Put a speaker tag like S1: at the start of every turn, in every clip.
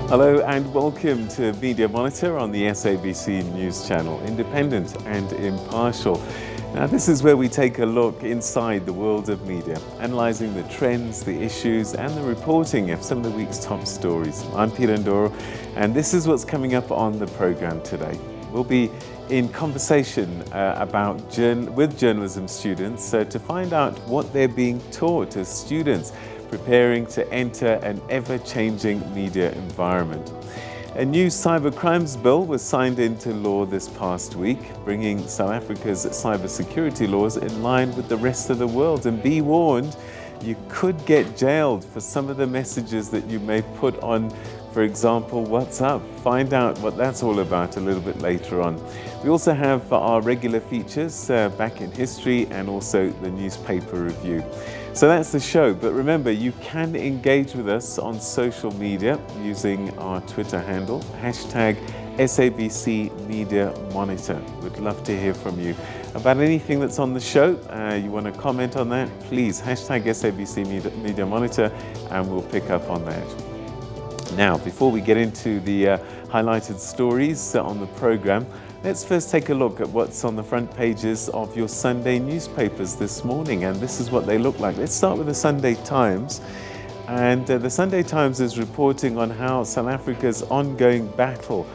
S1: Hello and welcome to Media Monitor on the SABC News Channel, independent and impartial. Now this is where we take a look inside the world of media, analysing the trends, the issues and the reporting of some of the week's top stories. I'm Ndoro and this is what's coming up on the programme today. We'll be in conversation with journalism students to find out what they're being taught as students preparing to enter an ever-changing media environment. A new cybercrimes bill was signed into law this past week, bringing South Africa's cybersecurity laws in line with the rest of the world. And be warned, you could get jailed for some of the messages that you may put on, for example, WhatsApp. Find out what that's all about a little bit later on. We also have our regular features back in history and also the newspaper review. So that's the show, but remember you can engage with us on social media using our Twitter handle, #SABC Media Monitor. We'd love to hear from you about anything that's on the show. You want to comment on that, please, #SABC Media Monitor, and we'll pick up on that. Now, before we get into the highlighted stories on the program, let's first take a look at what's on the front pages of your Sunday newspapers this morning, and this is what they look like. Let's start with the Sunday Times, and the Sunday Times is reporting on how South Africa's ongoing battle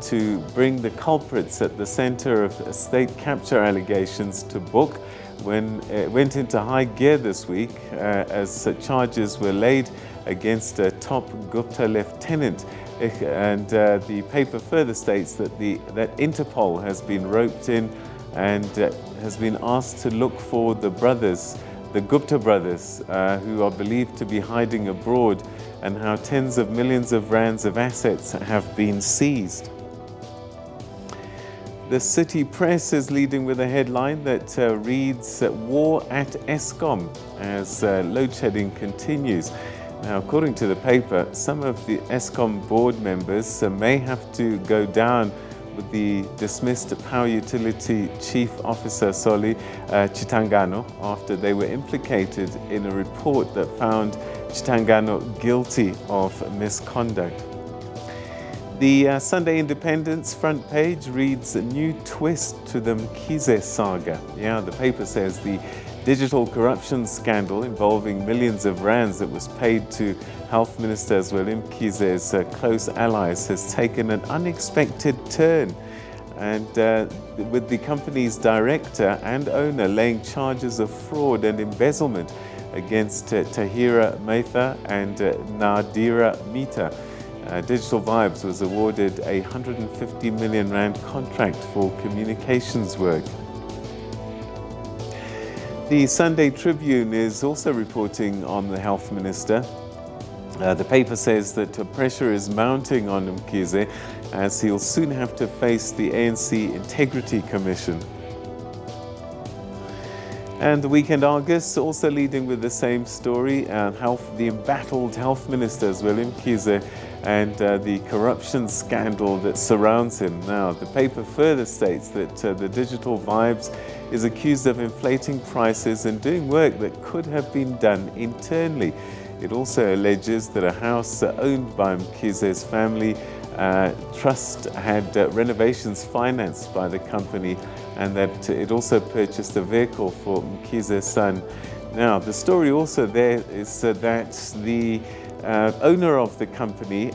S1: to bring the culprits at the center of state capture allegations to book when it went into high gear this week as charges were laid against a top Gupta lieutenant. And the paper further states that Interpol has been roped in and has been asked to look for the Gupta brothers, who are believed to be hiding abroad, and how tens of millions of rands of assets have been seized. The City Press is leading with a headline that reads, "War at Eskom" as load shedding continues. Now, according to the paper, some of the Eskom board members may have to go down with the dismissed Power Utility Chief Officer Soli Chitangano after they were implicated in a report that found Chitangano guilty of misconduct. The Sunday Independent's front page reads, "A new twist to the Mkhize saga." Yeah, the paper says the digital corruption scandal involving millions of rands that was paid to Health Minister Zweli Mkhize's close allies has taken an unexpected turn, and with the company's director and owner laying charges of fraud and embezzlement against Tahira Matha and Nadira Mita. Digital Vibes was awarded a 150 million rand contract for communications work. The Sunday Tribune is also reporting on the health minister. The paper says that pressure is mounting on Mkhize as he'll soon have to face the ANC Integrity Commission. And the Weekend Argus also leading with the same story, the embattled health minister Zweli Mkhize and the corruption scandal that surrounds him. Now, the paper further states that the Digital Vibes is accused of inflating prices and doing work that could have been done internally. It also alleges that a house owned by Mkhize's family trust had renovations financed by the company, and that it also purchased a vehicle for Mkhize's son. Now, the story also there is that the owner of the company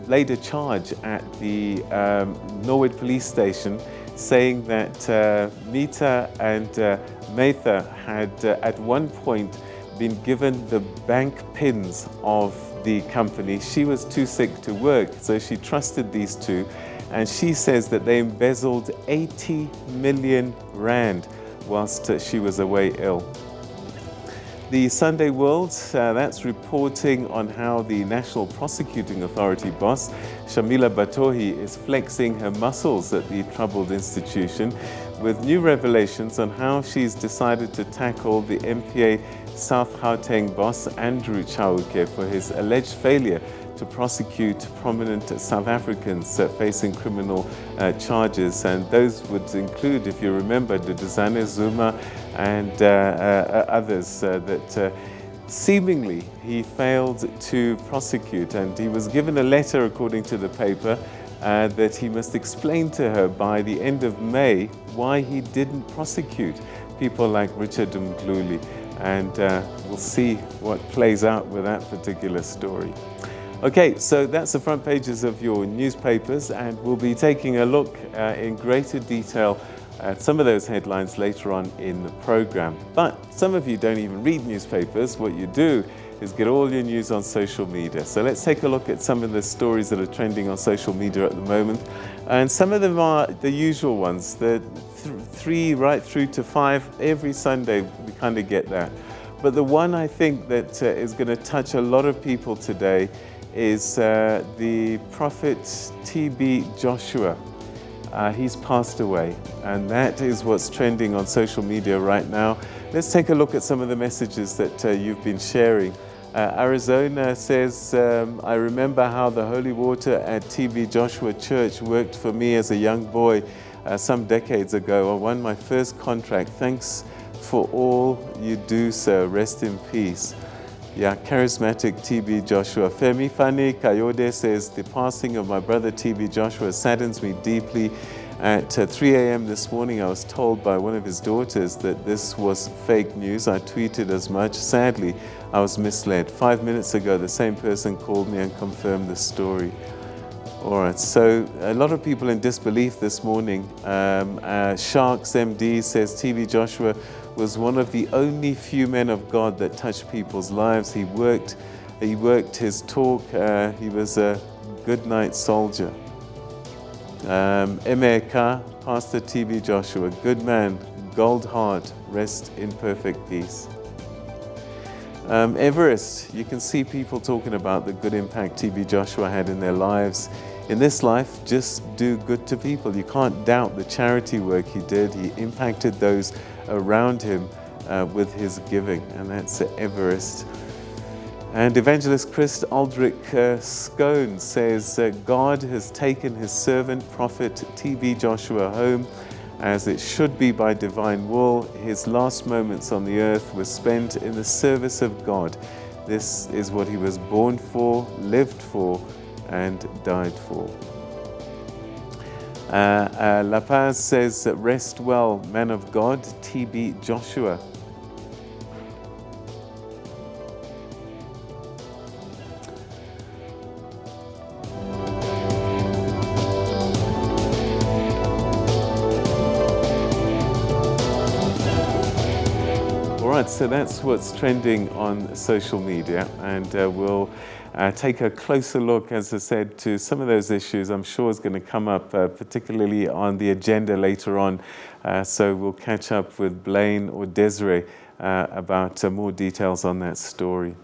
S1: laid a charge at the Norwood police station, saying that Mita and Matha had at one point been given the bank pins of the company. She was too sick to work, so she trusted these two, and she says that they embezzled 80 million rand whilst she was away ill. The Sunday World, that's reporting on how the National Prosecuting Authority boss, Shamila Batohi, is flexing her muscles at the troubled institution with new revelations on how she's decided to tackle the MPA South Gauteng boss, Andrew Chauke, for his alleged failure to prosecute prominent South Africans facing criminal charges. And those would include, if you remember, Duduzane Zuma and others that Seemingly, he failed to prosecute, and he was given a letter, according to the paper, that he must explain to her by the end of May why he didn't prosecute people like Richard Mdluli. And we'll see what plays out with that particular story. Okay, so that's the front pages of your newspapers, and we'll be taking a look in greater detail at some of those headlines later on in the program. But some of you don't even read newspapers. What you do is get all your news on social media. So let's take a look at some of the stories that are trending on social media at the moment. And some of them are the usual ones, the 3 right through to 5. Every Sunday we kind of get that. But the one I think that is going to touch a lot of people today is the prophet TB Joshua. He's passed away, and that is what's trending on social media right now. Let's take a look at some of the messages that you've been sharing. Arizona says, I remember how the holy water at TB Joshua Church worked for me as a young boy some decades ago. I won my first contract. Thanks for all you do, sir. Rest in peace. Yeah, charismatic TB Joshua. Femi Fani Kayode says, the passing of my brother TB Joshua saddens me deeply. At 3 a.m. this morning, I was told by one of his daughters that this was fake news. I tweeted as much. Sadly, I was misled. 5 minutes ago, the same person called me and confirmed the story. All right, so a lot of people in disbelief this morning. Sharks MD says TB Joshua was one of the only few men of God that touched people's lives. He worked his talk. He was a good night soldier. Emeka, Pastor TB Joshua, good man, gold heart, rest in perfect peace. Everest, you can see people talking about the good impact TB Joshua had in their lives. In this life, just do good to people. You can't doubt the charity work he did. He impacted those around him with his giving, and that's Everest. And Evangelist Chris Aldrich Scone says, God has taken his servant, prophet TB Joshua home, as it should be by divine will. His last moments on the earth were spent in the service of God. This is what he was born for, lived for, and died for. La Paz says, rest well, man of God, TB Joshua. So that's what's trending on social media, and we'll take a closer look, as I said, to some of those issues I'm sure is going to come up, particularly on the agenda later on. So we'll catch up with Blaine or Desiree about more details on that story.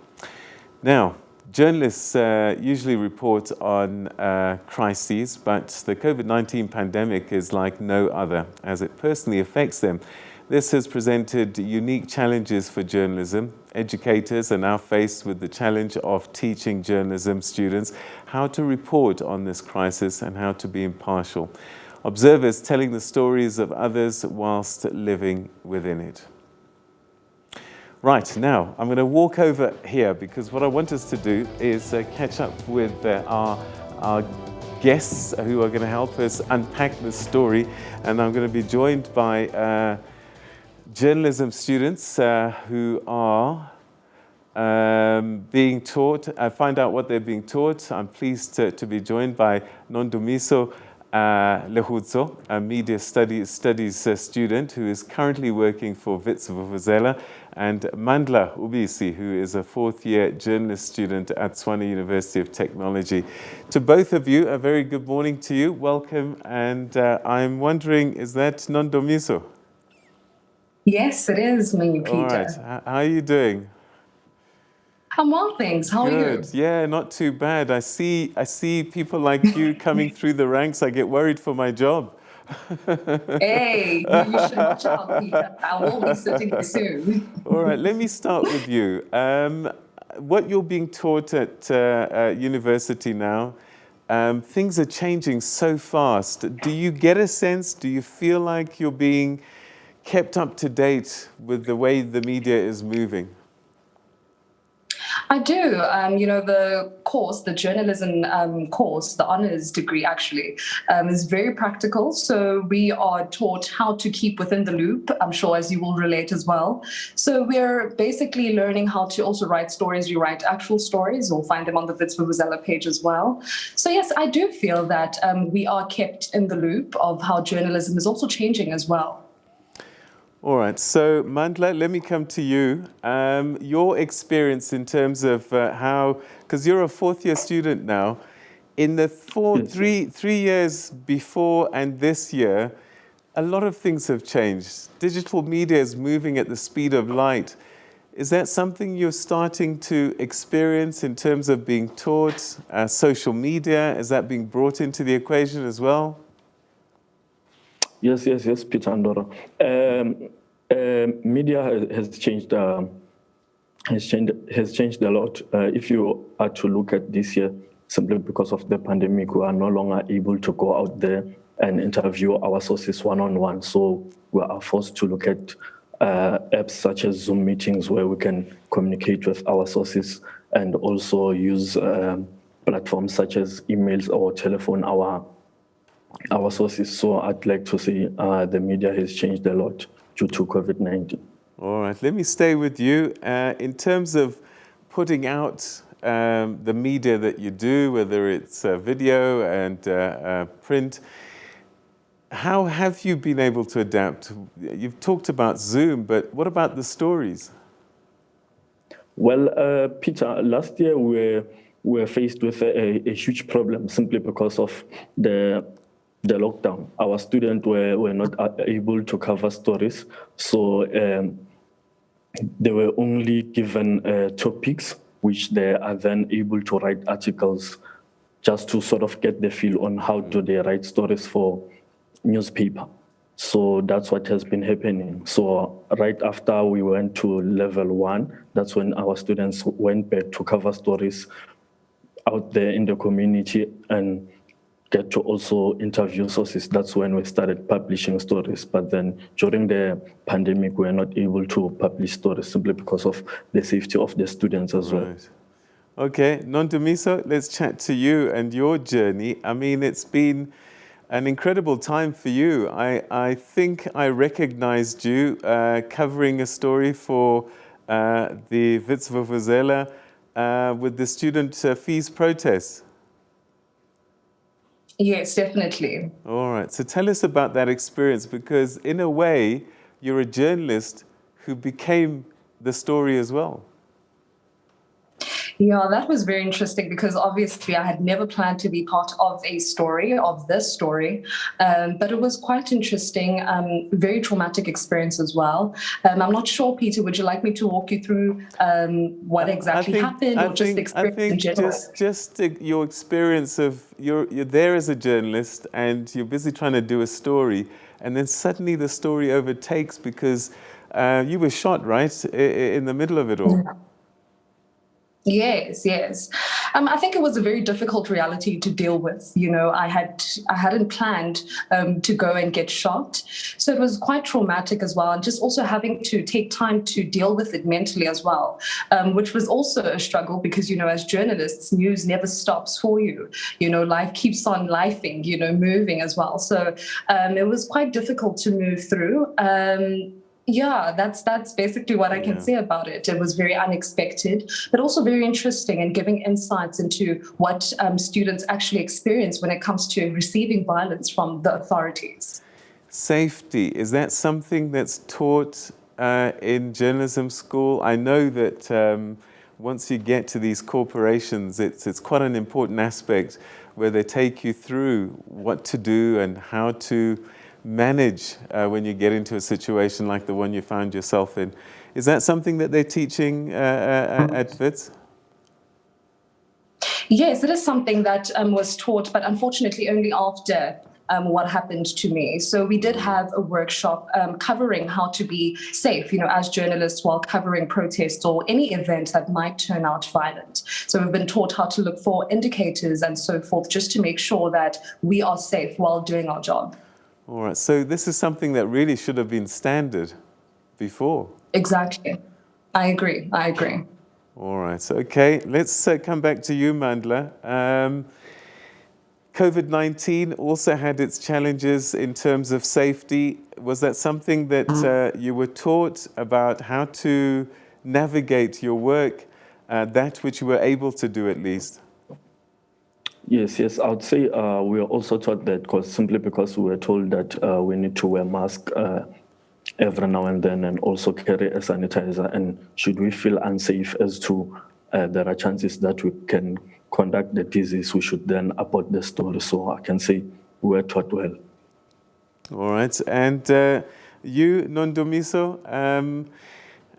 S1: Now, journalists usually report on crises, but the COVID-19 pandemic is like no other, as it personally affects them. This has presented unique challenges for journalism. Educators are now faced with the challenge of teaching journalism students how to report on this crisis and how to be impartial. Observers telling the stories of others whilst living within it. Right, now I'm going to walk over here because what I want us to do is catch up with our guests who are going to help us unpack this story, and I'm going to be joined by journalism students who are being taught, find out what they're being taught. I'm pleased to be joined by Nondumiso Lehutso, a media studies student who is currently working for Wits Vuvuzela, and Mandla Ubisi, who is a fourth-year journalist student at Tshwane University of Technology. To both of you, a very good morning to you. Welcome, and I'm wondering, is that Nondumiso?
S2: Yes, it is me, Peter.
S1: All right. How are you doing?
S2: I'm well, thanks. How are you?
S1: Good. Yeah, not too bad. I see people like you coming through the ranks. I get worried for my job.
S2: Hey, you should watch out, Peter. I will be sitting here soon.
S1: All right, let me start with you. What you're being taught at university now, things are changing so fast. Do you get a sense, do you feel like you're being kept up to date with the way the media is moving?
S2: I do. The course, the journalism course, the honors degree actually, is very practical. So we are taught how to keep within the loop, I'm sure, as you will relate as well. So we're basically learning how to also write stories. We write actual stories. You'll find them on the Wits Vuvuzela page as well. So yes, I do feel that we are kept in the loop of how journalism is also changing as well.
S1: All right, so Mandla, let me come to you. Your experience in terms of how, because you're a fourth-year student now, in the three years before and this year, a lot of things have changed. Digital media is moving at the speed of light. Is that something you're starting to experience in terms of being taught? Social media, is that being brought into the equation as well?
S3: Yes, Peter and Ndoro. Media has changed a lot. If you are to look at this year, simply because of the pandemic, we are no longer able to go out there and interview our sources one-on-one. So we are forced to look at apps such as Zoom meetings where we can communicate with our sources, and also use platforms such as emails or telephone our sources. So I'd like to say the media has changed a lot due to COVID-19.
S1: All right, let me stay with you. In terms of putting out the media that you do, whether it's video and print, how have you been able to adapt? You've talked about Zoom, but what about the stories?
S3: Well, Peter, last year we were faced with a huge problem simply because of the lockdown. Our students were not able to cover stories, so they were only given topics, which they are then able to write articles just to sort of get the feel on how do they write stories for newspaper. So that's what has been happening. So right after we went to level 1, that's when our students went back to cover stories out there in the community and get to also interview sources. That's when we started publishing stories. But then during the pandemic, we were not able to publish stories simply because of the safety of the students as well.
S1: Right. Okay, Nondumiso, let's chat to you and your journey. I mean, it's been an incredible time for you. I think I recognized you covering a story for the Wits Vuvuzela with the student fees protest.
S2: Yes, definitely.
S1: All right, so tell us about that experience, because in a way, you're a journalist who became the story as well.
S2: Yeah, that was very interesting because obviously I had never planned to be part of a story, of this story, but it was quite interesting, very traumatic experience as well. I'm not sure, Peter, would you like me to walk you through what exactly happened, or just the experience in general?
S1: Just your experience of, you're there as a journalist and you're busy trying to do a story, and then suddenly the story overtakes because you were shot, right, in the middle of it all.
S2: Yeah. Yes. I think it was a very difficult reality to deal with. You know, I hadn't planned to go and get shot. So it was quite traumatic as well. And just also having to take time to deal with it mentally as well, which was also a struggle because, you know, as journalists, news never stops for you. You know, life keeps on lifing, you know, moving as well. So it was quite difficult to move through. Yeah, that's basically what I can say about it. It was very unexpected, but also very interesting and giving insights into what students actually experience when it comes to receiving violence from the authorities.
S1: Safety, is that something that's taught in journalism school? I know that once you get to these corporations, it's quite an important aspect where they take you through what to do and how to manage when you get into a situation like the one you found yourself in. Is that something that they're teaching at Wits?
S2: Yes, it is something that was taught, but unfortunately only after what happened to me. So we did have a workshop covering how to be safe, you know, as journalists while covering protests or any event that might turn out violent. So we've been taught how to look for indicators and so forth, just to make sure that we are safe while doing our job.
S1: All right, so this is something that really should have been standard before.
S2: Exactly. I agree.
S1: All right. Okay. Let's come back to you, Mandla. COVID-19 also had its challenges in terms of safety. Was that something that you were taught about how to navigate your work, that which you were able to do at least?
S3: Yes, I would say we were also taught that simply because we were told that we need to wear masks every now and then and also carry a sanitizer. And should we feel unsafe as to there are chances that we can conduct the disease, we should then abort the story. So I can say we were taught well.
S1: All right. And you, Nondumiso,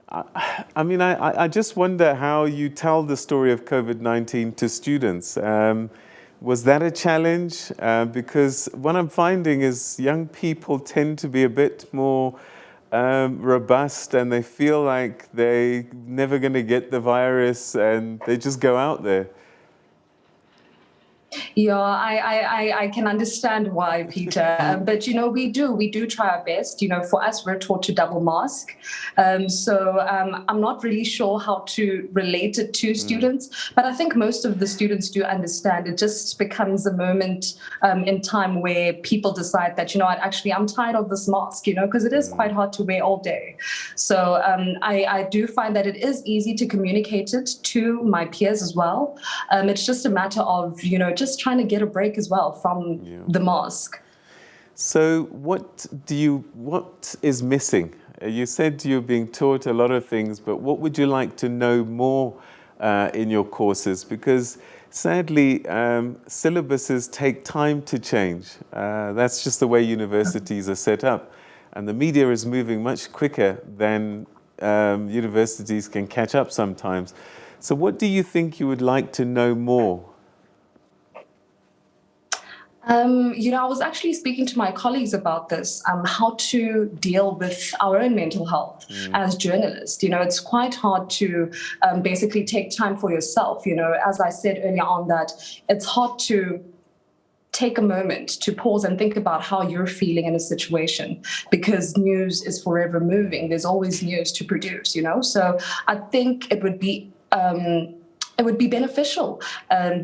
S1: I just wonder how you tell the story of COVID-19 to students. Was that a challenge? Because what I'm finding is young people tend to be a bit more robust, and they feel like they're never going to get the virus, and they just go out there.
S2: Yeah, I can understand why, Peter. But, we do try our best. For us, we're taught to double mask. So I'm not really sure how to relate it to students, but I think most of the students do understand. It just becomes a moment in time where people decide that, actually, I'm tired of this mask, because it is quite hard to wear all day. So I do find that it is easy to communicate it to my peers as well. It's just a matter of, just trying to get a break as well from the mask.
S1: So what is missing? You said you're being taught a lot of things, but what would you like to know more in your courses? Because sadly, syllabuses take time to change. That's just the way universities are set up. And the media is moving much quicker than universities can catch up sometimes. So what do you think you would like to know more?
S2: I was actually speaking to my colleagues about this, how to deal with our own mental health as journalists. It's quite hard to basically take time for yourself. As I said earlier on, that it's hard to take a moment to pause and think about how you're feeling in a situation, because news is forever moving. There's always news to produce, So I think it would be beneficial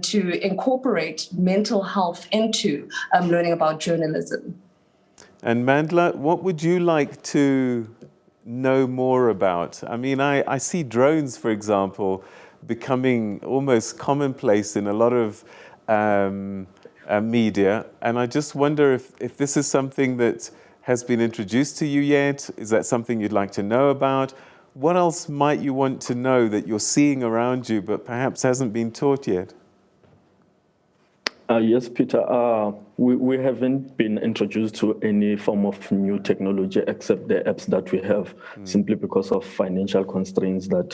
S2: to incorporate mental health into learning about journalism.
S1: And Mandla, what would you like to know more about? I mean, I see drones, for example, becoming almost commonplace in a lot of media. And I just wonder if this is something that has been introduced to you yet. Is that something you'd like to know about? What else might you want to know that you're seeing around you but perhaps hasn't been taught yet?
S3: Yes, Peter. We haven't been introduced to any form of new technology except the apps that we have, simply because of financial constraints that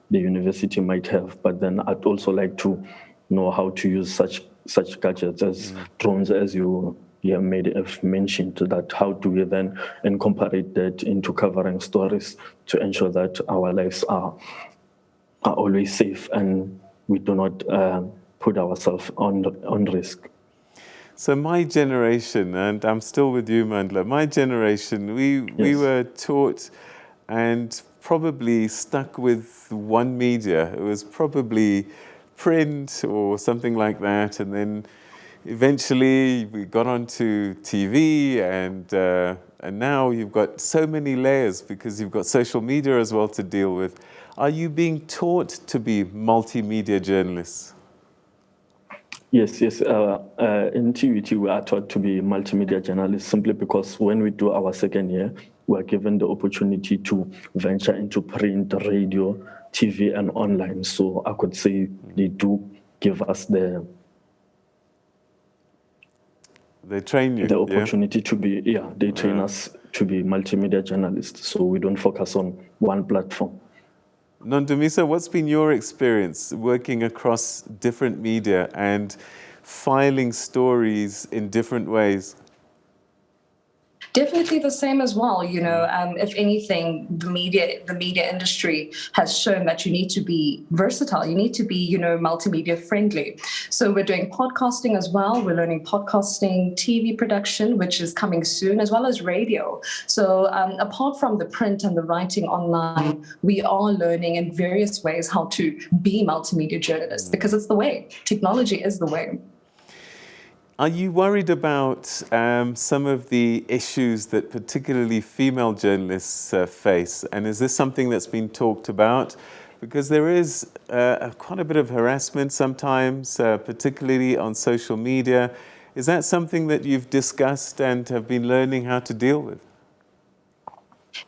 S3: the university might have. But then I'd also like to know how to use such gadgets as drones, as you have mentioned, that how do we then incorporate that into covering stories to ensure that our lives are always safe and we do not put ourselves on risk.
S1: So my generation, and I'm still with you, Mandla, my generation, we were taught and probably stuck with one media. It was probably print or something like that, and then eventually we got onto TV, and now you've got so many layers because you've got social media as well to deal with. Are you being taught to be multimedia journalists?
S3: Yes. In TUT, we are taught to be multimedia journalists simply because when we do our second year, we are given the opportunity to venture into print, radio, TV, and online. So I could say they do give us
S1: They train you.
S3: The opportunity to be, they train us to be multimedia journalists. So we don't focus on one platform.
S1: Nondumiso, what's been your experience working across different media and filing stories in different ways?
S2: Definitely the same as well. If anything, the media industry has shown that you need to be versatile. You need to be, multimedia friendly. So we're doing podcasting as well. We're learning podcasting, TV production, which is coming soon, as well as radio. So apart from the print and the writing online, we are learning in various ways how to be multimedia journalists, because it's the way. Technology is the way.
S1: Are you worried about some of the issues that particularly female journalists face? And is this something that's been talked about? Because there is quite a bit of harassment sometimes, particularly on social media. Is that something that you've discussed and have been learning how to deal with?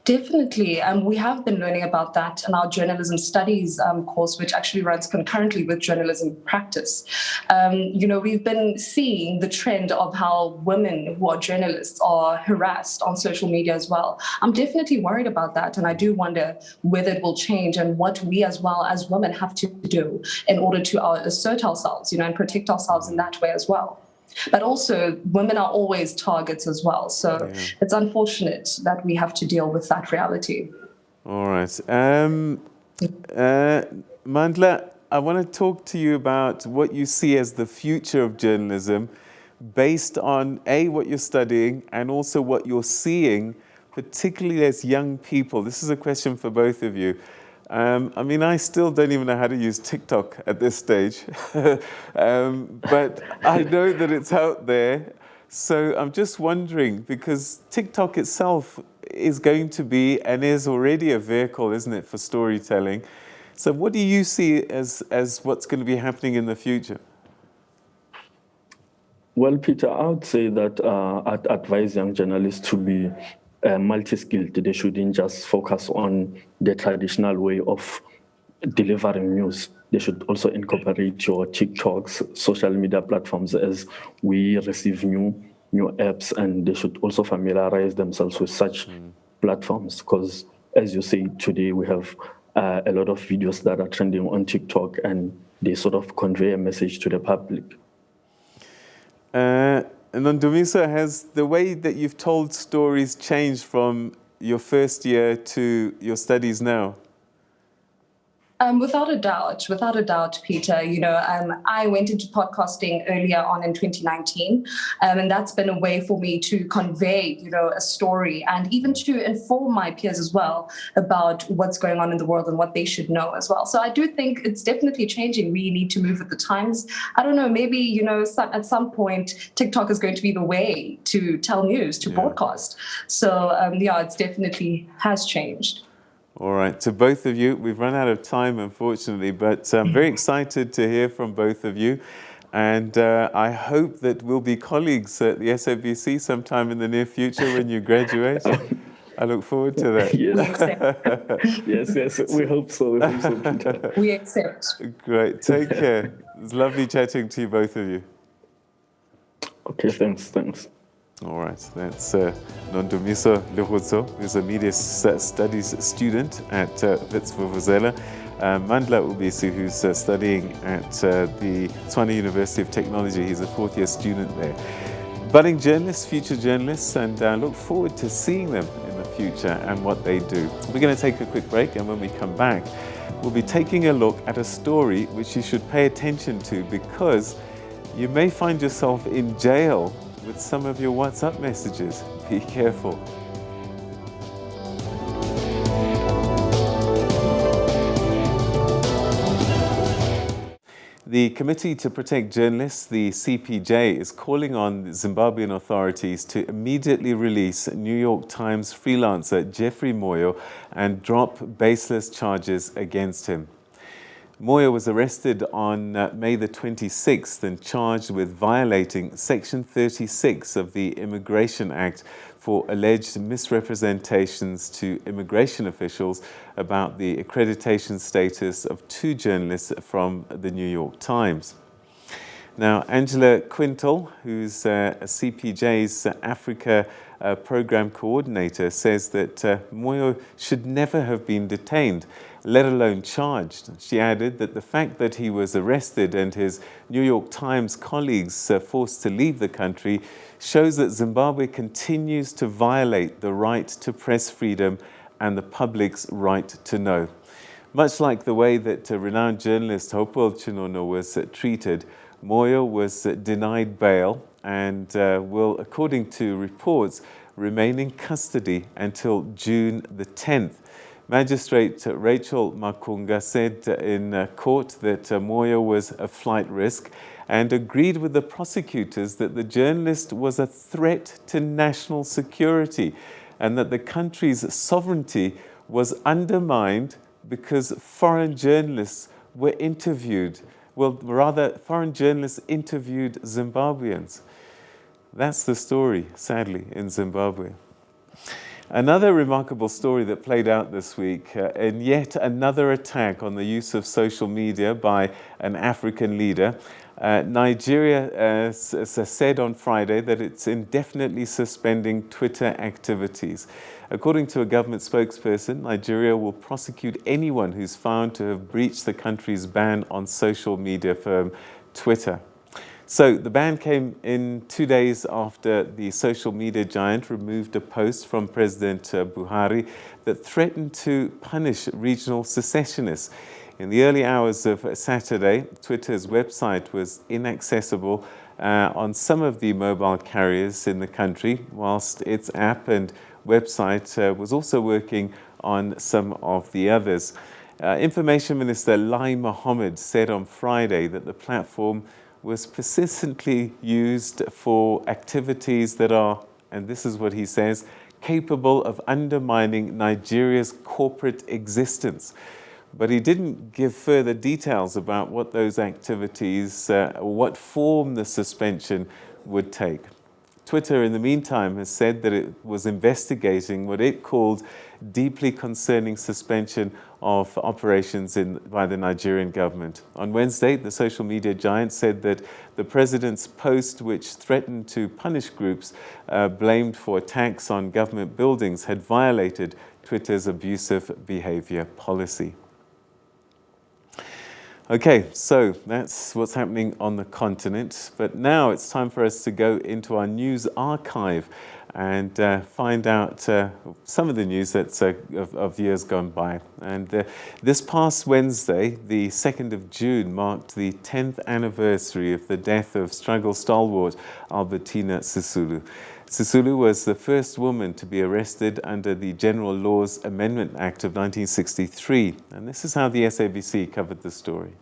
S2: Definitely. We have been learning about that in our journalism studies course, which actually runs concurrently with journalism practice. We've been seeing the trend of how women who are journalists are harassed on social media as well. I'm definitely worried about that. And I do wonder whether it will change and what we as well as women have to do in order to assert ourselves, and protect ourselves in that way as well. But also, women are always targets as well. So It's unfortunate that we have to deal with that reality.
S1: All right. Mandla, I want to talk to you about what you see as the future of journalism based on, A, what you're studying and also what you're seeing, particularly as young people. This is a question for both of you. I still don't even know how to use TikTok at this stage, but I know that it's out there. So I'm just wondering, because TikTok itself is going to be and is already a vehicle, isn't it, for storytelling? So what do you see as what's going to be happening in the future?
S3: Well, Peter, I would say that I'd advise young journalists to be multi-skilled. They shouldn't just focus on the traditional way of delivering news. They should also incorporate your TikToks, social media platforms, as we receive new apps, and they should also familiarize themselves with such platforms, because as you say, today we have a lot of videos that are trending on TikTok, and they sort of convey a message to the public.
S1: Nondumiso, has the way that you've told stories changed from your first year to your studies now?
S2: Without a doubt, Peter. I went into podcasting earlier on in 2019, and that's been a way for me to convey, a story and even to inform my peers as well about what's going on in the world and what they should know as well. So I do think it's definitely changing. We need to move with the times. I don't know, maybe, at some point, TikTok is going to be the way to tell news, to broadcast. So, it's definitely has changed.
S1: All right, to both of you, we've run out of time, unfortunately, but I'm very excited to hear from both of you. And I hope that we'll be colleagues at the SABC sometime in the near future when you graduate. I look forward to that.
S3: Yes, we hope so. Peter.
S2: We accept.
S1: Great, take care. It's lovely chatting to you, both of you.
S3: Okay, thanks.
S1: All right, that's Nondumiso Lehutso, who's a media studies student at Wits Vuvuzela. Mandla Ubisi, who's studying at the Tshwane University of Technology. He's a fourth-year student there. Budding journalists, future journalists, and look forward to seeing them in the future and what they do. We're going to take a quick break, and when we come back, we'll be taking a look at a story which you should pay attention to, because you may find yourself in jail with some of your WhatsApp messages. Be careful. The Committee to Protect Journalists, the CPJ, is calling on Zimbabwean authorities to immediately release New York Times freelancer Jeffrey Moyo and drop baseless charges against him. Moyo was arrested on May the 26th and charged with violating Section 36 of the Immigration Act for alleged misrepresentations to immigration officials about the accreditation status of two journalists from the New York Times. Now, Angela Quintal, who's a CPJ's Africa program coordinator, says that Moyo should never have been detained, let alone charged. She added that the fact that he was arrested and his New York Times colleagues forced to leave the country shows that Zimbabwe continues to violate the right to press freedom and the public's right to know. Much like the way that renowned journalist Hopewell Chinono was treated, Moyo was denied bail and will, according to reports, remain in custody until June the 10th. Magistrate Rachel Makunga said in court that Moyo was a flight risk and agreed with the prosecutors that the journalist was a threat to national security and that the country's sovereignty was undermined because foreign journalists were interviewed. Well, rather, foreign journalists interviewed Zimbabweans. That's the story, sadly, in Zimbabwe. Another remarkable story that played out this week, and yet another attack on the use of social media by an African leader. Nigeria said on Friday that it's indefinitely suspending Twitter activities. According to a government spokesperson, Nigeria will prosecute anyone who's found to have breached the country's ban on social media firm Twitter. So the ban came in 2 days after the social media giant removed a post from President Buhari that threatened to punish regional secessionists. In the early hours of Saturday, Twitter's website was inaccessible on some of the mobile carriers in the country, whilst its app and website was also working on some of the others. Information Minister Lai Mohammed said on Friday that the platform was persistently used for activities that are, and this is what he says, capable of undermining Nigeria's corporate existence. But he didn't give further details about what those activities, what form the suspension would take. Twitter, in the meantime, has said that it was investigating what it called deeply concerning suspension of operations by the Nigerian government. On Wednesday, the social media giant said that the president's post, which threatened to punish groups blamed for attacks on government buildings, had violated Twitter's abusive behavior policy. Okay, so that's what's happening on the continent. But now it's time for us to go into our news archive and find out some of the news that's of years gone by. And this past Wednesday, the 2nd of June, marked the 10th anniversary of the death of struggle stalwart Albertina Sisulu. Sisulu was the first woman to be arrested under the General Laws Amendment Act of 1963. And this is how the SABC covered the story.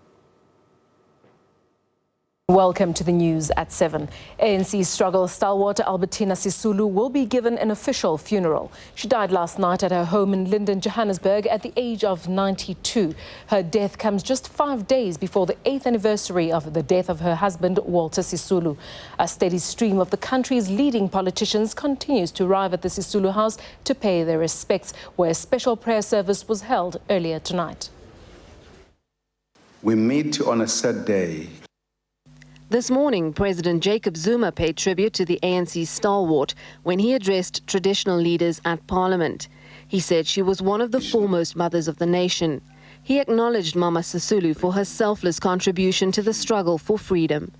S4: Welcome to the news at 7. ANC struggle stalwart Albertina Sisulu will be given an official funeral. She died last night at her home in Linden, Johannesburg at the age of 92. Her death comes just 5 days before the 8th anniversary of the death of her husband, Walter Sisulu. A steady stream of the country's leading politicians continues to arrive at the Sisulu house to pay their respects, where a special prayer service was held earlier tonight.
S5: We meet on a sad day.
S6: This morning, President Jacob Zuma paid tribute to the ANC stalwart when he addressed traditional leaders at Parliament. He said she was one of the foremost mothers of the nation. He acknowledged Mama Sisulu for her selfless contribution to the struggle for freedom.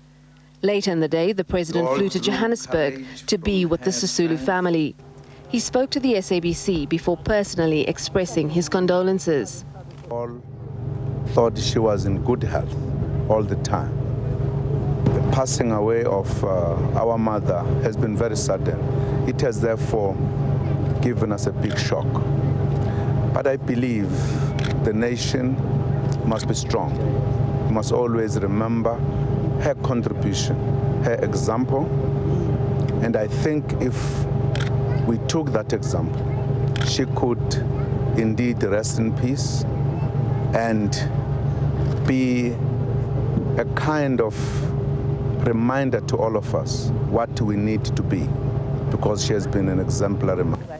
S6: Later in the day, the president flew to Johannesburg to be with the Sisulu family. He spoke to the SABC before personally expressing his condolences.
S5: All thought she was in good health all the time. The passing away of our mother has been very sudden. It has therefore given us a big shock. But I believe the nation must be strong. We must always remember her contribution, her example. And I think if we took that example, she could indeed rest in peace and be a kind of reminder to all of us what we need to be, because she has been an exemplary mother.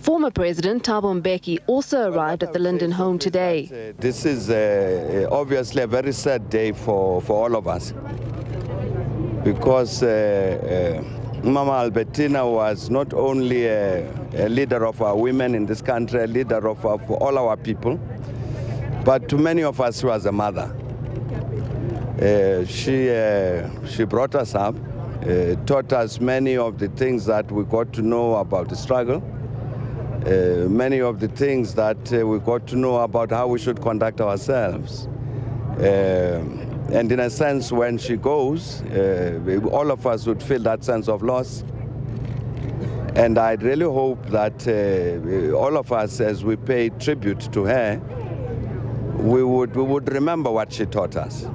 S6: Former President Thabo Mbeki also arrived at the Linden home today.
S7: This is obviously a very sad day for all of us. because Mama Albertina was not only a leader of our women in this country, a leader of all our people, but to many of us she was a mother. She brought us up, taught us many of the things that we got to know about the struggle, many of the things that we got to know about how we should conduct ourselves. And in a sense, when she goes, all of us would feel that sense of loss. And I really hope that all of us, as we pay tribute to her, we would remember what she taught us.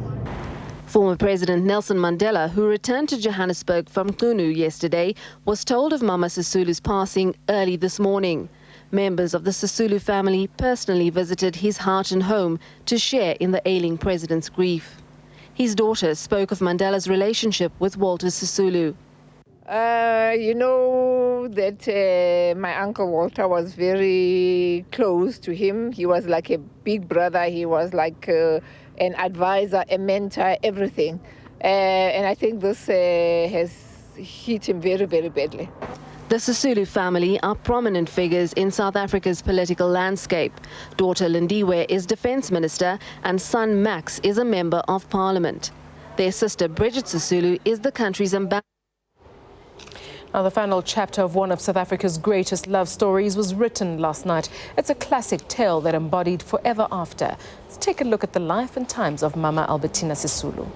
S6: Former President Nelson Mandela, who returned to Johannesburg from Qunu yesterday, was told of Mama Sisulu's passing early this morning. Members of the Sisulu family personally visited his heart and home to share in the ailing president's grief. His daughter spoke of Mandela's relationship with Walter Sisulu.
S8: You know that my uncle Walter was very close to him. He was like a big brother. He was like an advisor, a mentor, everything. And I think this has hit him very, very badly.
S6: The Sisulu family are prominent figures in South Africa's political landscape. Daughter Lindiwe is Defence Minister and son Max is a Member of Parliament. Their sister Bridget Sisulu is the country's ambassador.
S4: Now, the final chapter of one of South Africa's greatest love stories was written last night. It's a classic tale that embodied forever after. Let's take a look at the life and times of Mama Albertina Sisulu.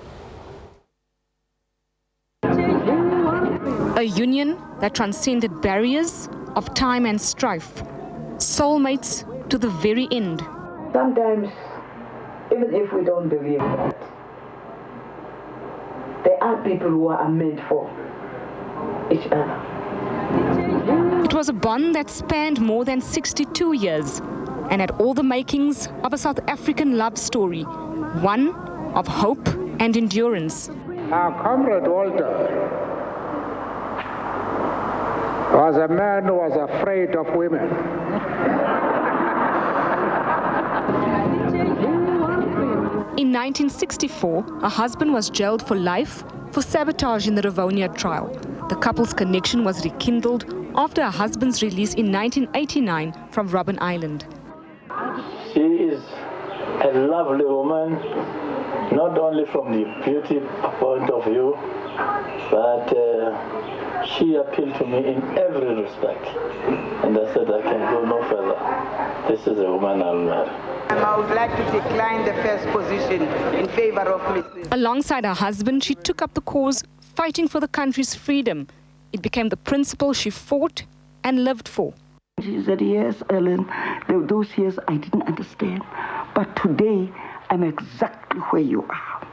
S9: A union that transcended barriers of time and strife, soulmates to the very end.
S10: Sometimes, even if we don't believe that, there are people who are meant for each other.
S9: It was a bond that spanned more than 62 years and had all the makings of a South African love story, one of hope and endurance.
S11: Our comrade Walter was a man who was afraid of women.
S9: In 1964, her husband was jailed for life for sabotage in the Rivonia trial. The couple's connection was rekindled after her husband's release in 1989 from Robben Island.
S12: She is a lovely woman, not only from the beauty point of view, but she appealed to me in every respect. And I said, I can go no further. This is a woman I'll marry.
S10: I would like to decline the first position in favor of Mrs.
S9: Alongside her husband, she took up the cause fighting for the country's freedom. It became the principle she fought and lived for.
S10: She said, yes, Ellen, those years I didn't understand. But today, I'm exactly where you are.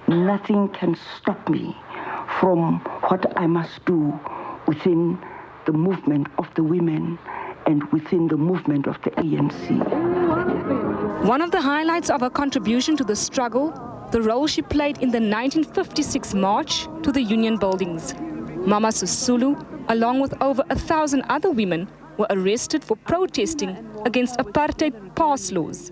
S10: Nothing can stop me from what I must do within the movement of the women and within the movement of the ANC.
S9: One of the highlights of her contribution to the struggle, the role she played in the 1956 march to the Union buildings. Mama Sisulu, along with over 1,000 other women, were arrested for protesting against apartheid pass laws.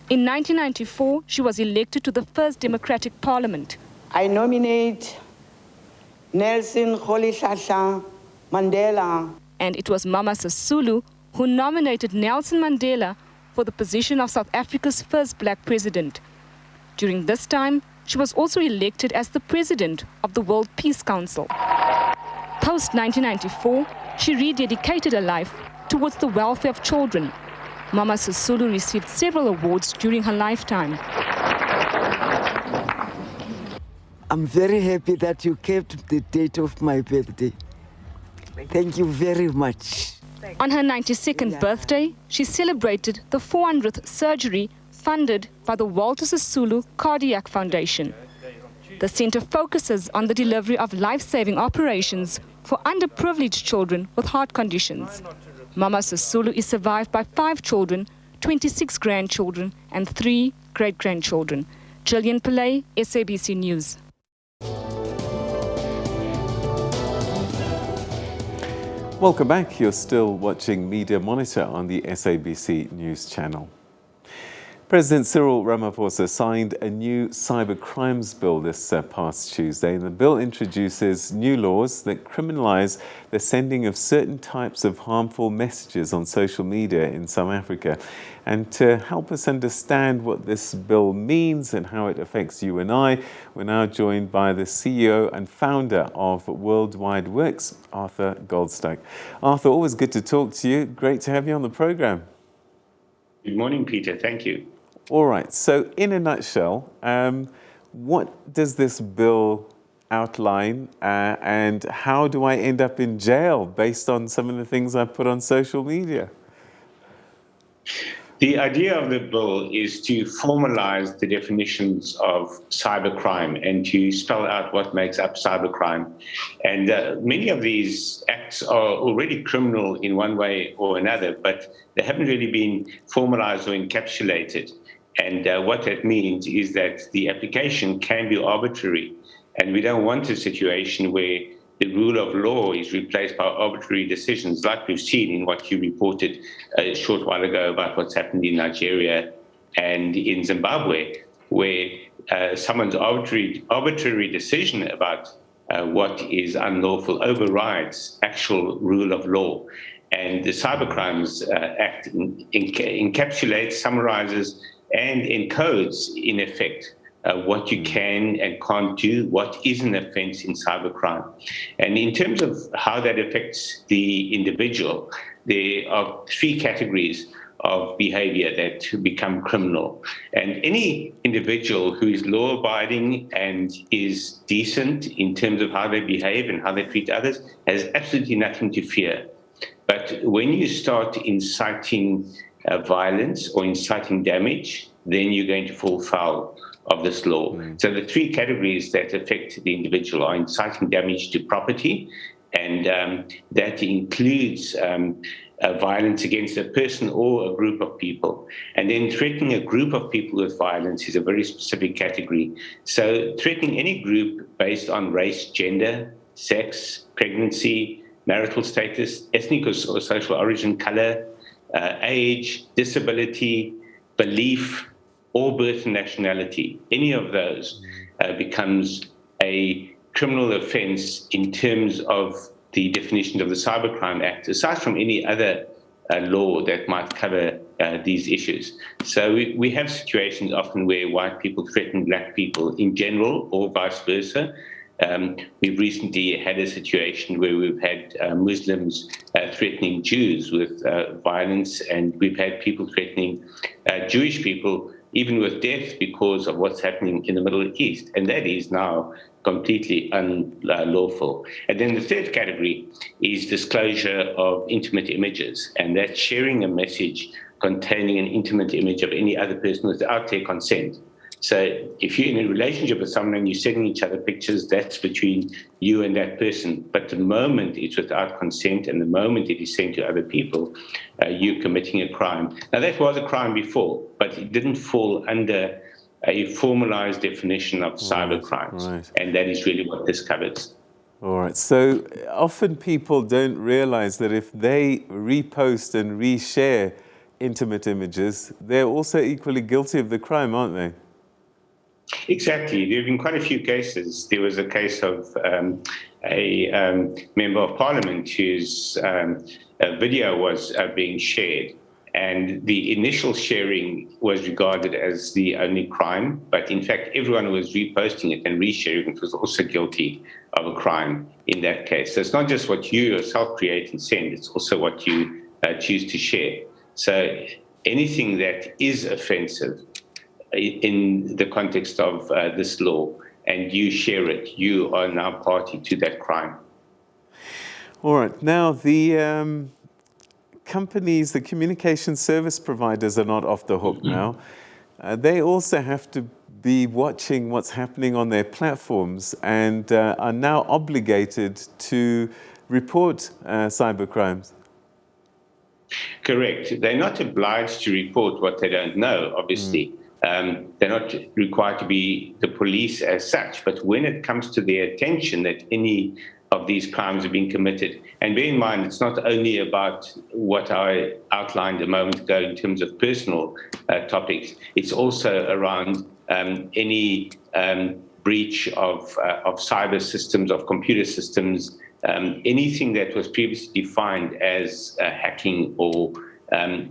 S9: In 1994, she was elected to the first Democratic Parliament.
S10: I nominate Nelson Rolihlahla Mandela.
S9: And it was Mama Sisulu who nominated Nelson Mandela for the position of South Africa's first black president. During this time, she was also elected as the president of the World Peace Council. Post-1994, she rededicated her life towards the welfare of children. Mama Sisulu received several awards during her lifetime.
S10: I'm very happy that you kept the date of my birthday. Thank you very much.
S9: On her 92nd birthday, she celebrated the 400th surgery funded by the Walter Sisulu Cardiac Foundation. The center focuses on the delivery of life-saving operations for underprivileged children with heart conditions. Mama Sisulu is survived by 5 children, 26 grandchildren and 3 great-grandchildren. Gillian Pillay, SABC News.
S1: Welcome back. You're still watching Media Monitor on the SABC News channel. President Cyril Ramaphosa signed a new cyber crimes bill this past Tuesday. The bill introduces new laws that criminalize the sending of certain types of harmful messages on social media in South Africa. And to help us understand what this bill means and how it affects you and I, we're now joined by the CEO and founder of Worldwide Works, Arthur Goldstack. Arthur, always good to talk to you. Great to have you on the program.
S13: Good morning, Peter. Thank you.
S1: All right. So in a nutshell, what does this bill outline and how do I end up in jail based on some of the things I put on social media?
S13: The idea of the bill is to formalize the definitions of cybercrime and to spell out what makes up cybercrime. And many of these acts are already criminal in one way or another, but they haven't really been formalized or encapsulated. And what that means is that the application can be arbitrary. And we don't want a situation where the rule of law is replaced by arbitrary decisions, like we've seen in what you reported a short while ago about what's happened in Nigeria and in Zimbabwe, where someone's arbitrary decision about what is unlawful overrides actual rule of law. And the Cybercrimes Act encapsulates, summarizes, and encodes, in effect, what you can and can't do, what is an offense in cybercrime. And in terms of how that affects the individual, there are three categories of behavior that become criminal. And any individual who is law-abiding and is decent in terms of how they behave and how they treat others has absolutely nothing to fear. But when you start inciting violence or inciting damage, then you're going to fall foul of this law. So the three categories that affect the individual are inciting damage to property, and that includes violence against a person or a group of people. And then threatening a group of people with violence is a very specific category. So threatening any group based on race, gender, sex, pregnancy, marital status, ethnic or social origin, color, age, disability, belief, or birth and nationality, any of those becomes a criminal offense in terms of the definition of the Cybercrime Act, aside from any other law that might cover these issues. So we have situations often where white people threaten black people in general or vice versa. We've recently had a situation where we've had Muslims threatening Jews with violence, and we've had people threatening Jewish people even with death because of what's happening in the Middle East. And that is now completely unlawful. And then the third category is disclosure of intimate images, and that's sharing a message containing an intimate image of any other person without their consent. So if you're in a relationship with someone and you're sending each other pictures, that's between you and that person. But the moment it's without consent and the moment it is sent to other people, you're committing a crime. Now, that was a crime before, but it didn't fall under a formalized definition of cybercrimes. Right. And that is really what this covers.
S1: All right. So often people don't realize that if they repost and reshare intimate images, they're also equally guilty of the crime, aren't they?
S13: Exactly. There have been quite a few cases. There was a case of a member of parliament whose video was being shared, and the initial sharing was regarded as the only crime, but in fact everyone who was reposting it and resharing it was also guilty of a crime in that case. So it's not just what you yourself create and send, it's also what you choose to share. So anything that is offensive in the context of this law, and you share it, you are now party to that crime.
S1: All right. Now, the companies, the communication service providers are not off the hook now. They also have to be watching what's happening on their platforms and are now obligated to report cybercrimes.
S13: Correct. They're not obliged to report what they don't know, obviously. They're not required to be the police as such, but when it comes to their attention that any of these crimes are being committed. And bear in mind, it's not only about what I outlined a moment ago in terms of personal topics, it's also around any breach of cyber systems, of computer systems, anything that was previously defined as hacking or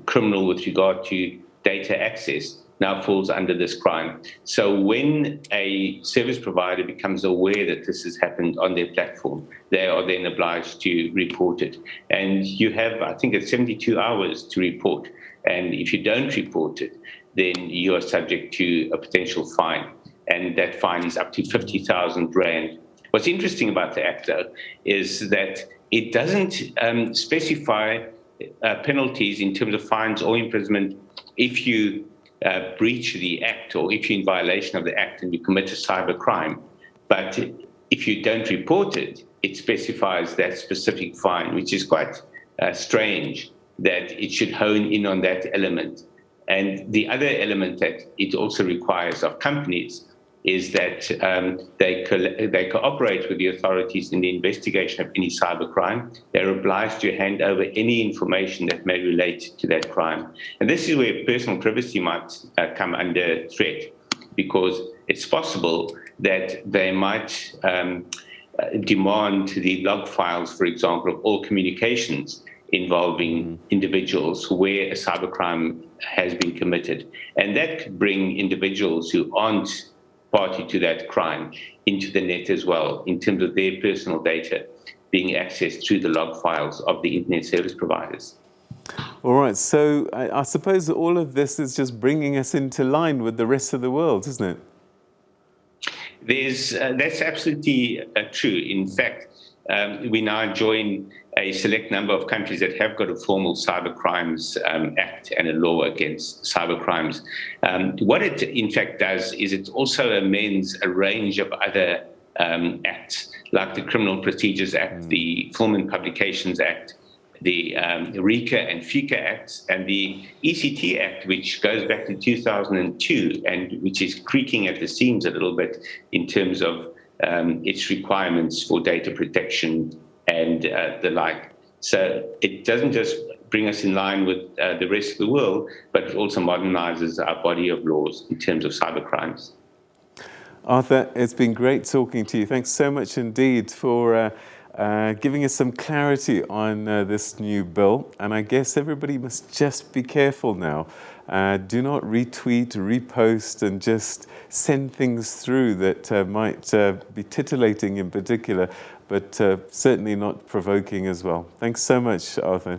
S13: criminal with regard to data access now falls under this crime. So when a service provider becomes aware that this has happened on their platform, they are then obliged to report it. And you have, I think it's 72 hours to report. And if you don't report it, then you are subject to a potential fine. And that fine is up to 50,000 Rand. What's interesting about the Act, though, is that it doesn't specify penalties in terms of fines or imprisonment if you breach the Act or if you're in violation of the Act and you commit a cyber crime. But if you don't report it, it specifies that specific fine, which is quite strange that it should hone in on that element. And the other element that it also requires of companies is that they cooperate with the authorities in the investigation of any cybercrime. They're obliged to hand over any information that may relate to that crime. And this is where personal privacy might come under threat, because it's possible that they might demand the log files, for example, of all communications involving individuals where a cybercrime has been committed. And that could bring individuals who aren't party to that crime into the net as well, in terms of their personal data being accessed through the log files of the internet service providers.
S1: All right, so I suppose that all of this is just bringing us into line with the rest of the world, isn't it?
S13: That's absolutely true. In fact, we now join a select number of countries that have got a formal Cyber Crimes Act and a law against cyber crimes. What it in fact does is it also amends a range of other acts, like the Criminal Procedures Act, the Film and Publications Act, the RICA and FICA Acts, and the ECT Act, which goes back to 2002 and which is creaking at the seams a little bit in terms of its requirements for data protection and the like. So it doesn't just bring us in line with the rest of the world, but it also modernizes our body of laws in terms of cyber crimes.
S1: Arthur, it's been great talking to you. Thanks so much indeed for giving us some clarity on this new bill. And I guess everybody must just be careful now. Do not retweet, repost, and just send things through that might be titillating in particular, but certainly not provoking as well. Thanks so much, Arthur.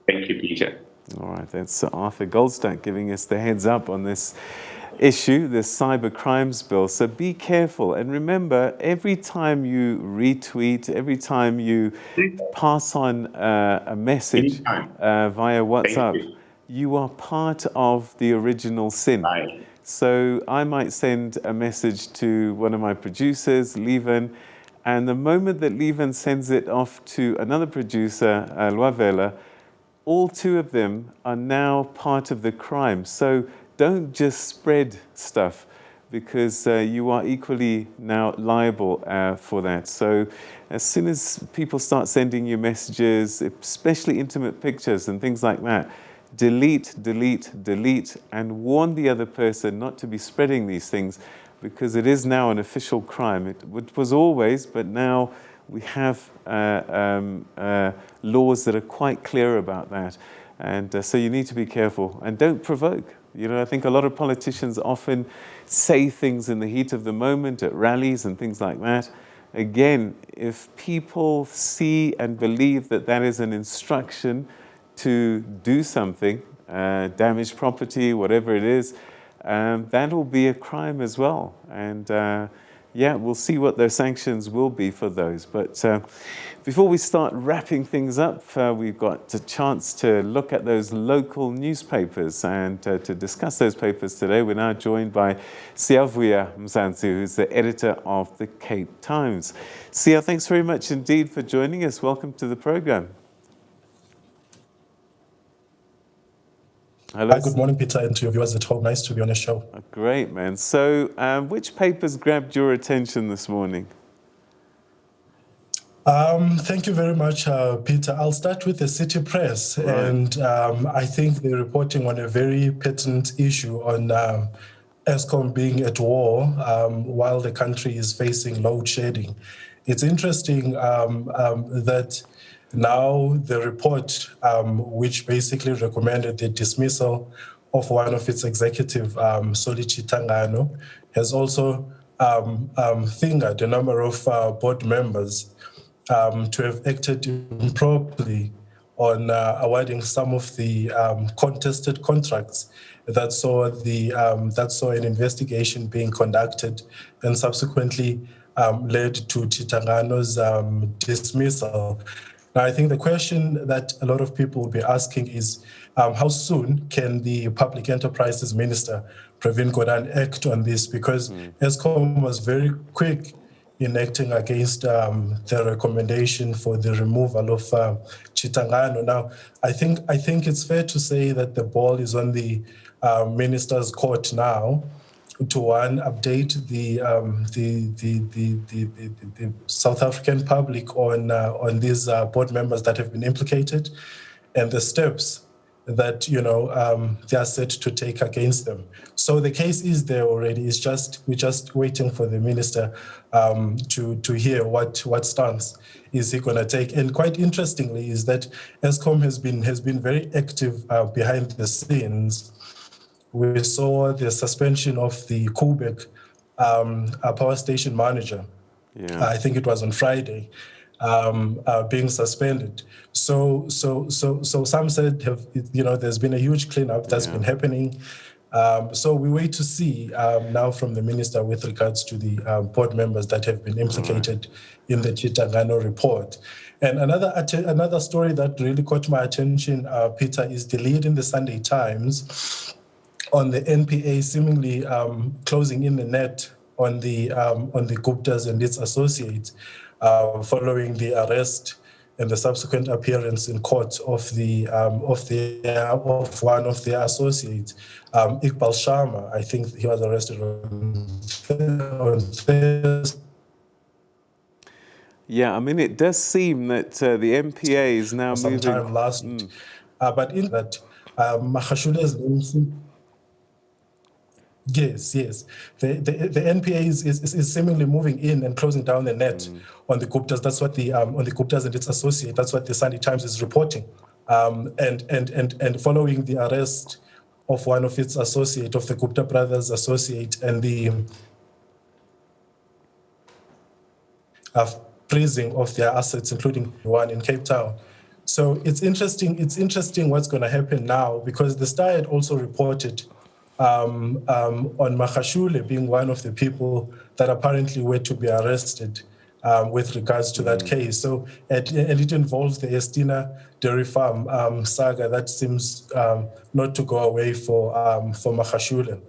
S13: Thank you, Peter.
S1: All right, that's Arthur Goldstack giving us the heads up on this issue, this cyber crimes bill. So be careful. And remember, every time you retweet, every time you pass on a message via WhatsApp, you are part of the original sin. So I might send a message to one of my producers, Levan, and the moment that Levan sends it off to another producer, Vuvuzela, all two of them are now part of the crime. So don't just spread stuff, because you are equally now liable for that. So as soon as people start sending you messages, especially intimate pictures and things like that, delete, delete, delete, and warn the other person not to be spreading these things, because it is now an official crime. It was always, but now we have laws that are quite clear about that. And so you need to be careful and don't provoke. You know, I think a lot of politicians often say things in the heat of the moment at rallies and things like that. Again, if people see and believe that that is an instruction to do something, damage property, whatever it is, that will be a crime as well. And yeah, we'll see what those sanctions will be for those. But before we start wrapping things up, we've got a chance to look at those local newspapers, and to discuss those papers today, we're now joined by Siyavuya Mzansi, who's the editor of the Cape Times. Siya, thanks very much indeed for joining us. Welcome to the program. Hello.
S14: Hi, good morning, Peter, and to your viewers at home. Nice to be on the show.
S1: Great, man. So which papers grabbed your attention this morning?
S14: Thank you very much, Peter. I'll start with the City Press, and I think they're reporting on a very pertinent issue on Eskom being at war while the country is facing load shedding. It's interesting that now the report, which basically recommended the dismissal of one of its executive, Solichi Tangano, has also fingered a number of board members to have acted improperly on awarding some of the contested contracts that saw an investigation being conducted and subsequently led to Chitangano's dismissal. Now, I think the question that a lot of people will be asking is how soon can the Public Enterprises Minister, Pravin Gordhan, act on this? Because Eskom was very quick in acting against the recommendation for the removal of Chitangano. Now, I think it's fair to say that the ball is on the minister's court now to update the South African public on these board members that have been implicated and the steps that they are set to take against them. So the case is there already. We're just waiting for the minister to hear what stance is he going to take. And quite interestingly is that Eskom has been very active behind the scenes. We saw the suspension of the Koeberg power station manager. I think it was on Friday. Being suspended. So some said there's been a huge cleanup that's been happening. So we wait to see now from the minister with regards to the board members that have been implicated in the Chitangano report. And another story that really caught my attention, Peter, is the lead in the Sunday Times on the NPA seemingly closing in the net on the Guptas and its associates. Following the arrest and the subsequent appearance in court of one of their associates, Iqbal Sharma. I think he was arrested on Thursday.
S1: Yeah, I mean, it does seem that the MPA is now moving.
S14: Sometime last week, but in that Mahashule's name. Yes. The NPA is seemingly moving in and closing down the net on the Guptas. That's what on the Guptas and its associate. That's what the Sunday Times is reporting. And following the arrest of one of its associate, of the Gupta brothers' associate, and the freezing of their assets, including one in Cape Town. So it's interesting. It's interesting what's going to happen now, because the Star had also reported on Mahashule being one of the people that apparently were to be arrested with regards to that case. So, and it involves the Estina dairy farm saga that seems not to go away for Mahashule.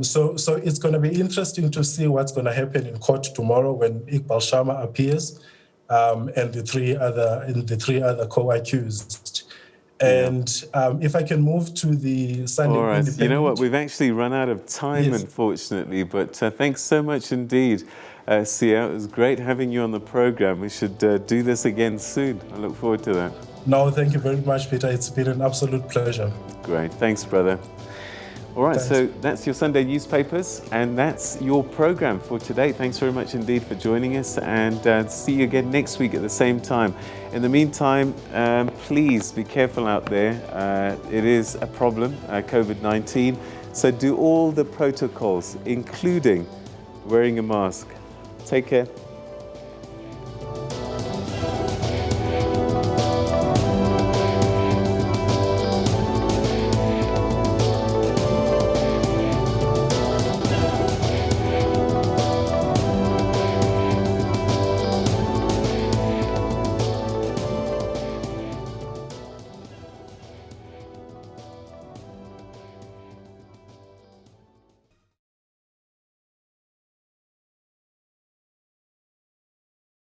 S14: So it's going to be interesting to see what's going to happen in court tomorrow when Iqbal Sharma appears and the three other co-accused. And if I can move to the Sunday Independent.
S1: You know what? We've actually run out of time, unfortunately. But thanks so much indeed, Sia. It was great having you on the program. We should do this again soon. I look forward to that.
S14: No, thank you very much, Peter. It's been an absolute pleasure.
S1: Great. Thanks, brother. All right, so that's your Sunday newspapers, and that's your program for today. Thanks very much indeed for joining us, and see you again next week at the same time. In the meantime, please be careful out there. It is a problem, COVID-19, so do all the protocols, including wearing a mask. Take care.